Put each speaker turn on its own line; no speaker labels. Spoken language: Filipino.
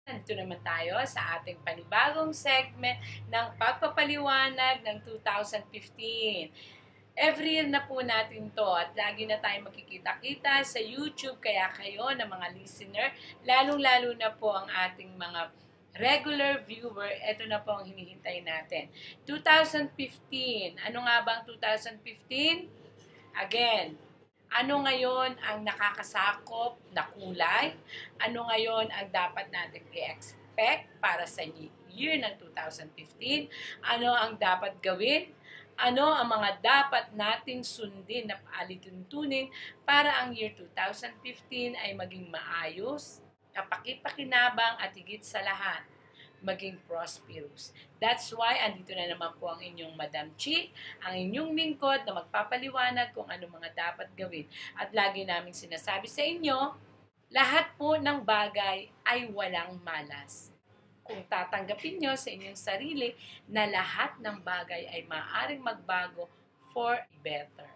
Nandito naman tayo sa ating panibagong segment ng pagpapaliwanag ng 2015. Every year na po natin to at lagi na tayo magkikita-kita sa YouTube. Kaya kayo na mga listener, lalong-lalo na po ang ating mga regular viewer, ito na po ang hinihintay natin. 2015. Ano nga ba ang 2015? Again, ano ngayon ang nakakasakop na kulay? Ano ngayon ang dapat natin i-expect para sa year ng 2015? Ano ang dapat gawin? Ano ang mga dapat nating sundin na alituntunin para ang year 2015 ay maging maayos, kapaki-pakinabang at higit sa lahat, maging prosperous. That's why andito na naman po ang inyong Madam Chi, ang inyong lingkod na magpapaliwanag kung ano mga dapat gawin. At lagi naming sinasabi sa inyo, lahat po ng bagay ay walang malas. Kung tatanggapin nyo sa inyong sarili na lahat ng bagay ay maaaring magbago for better.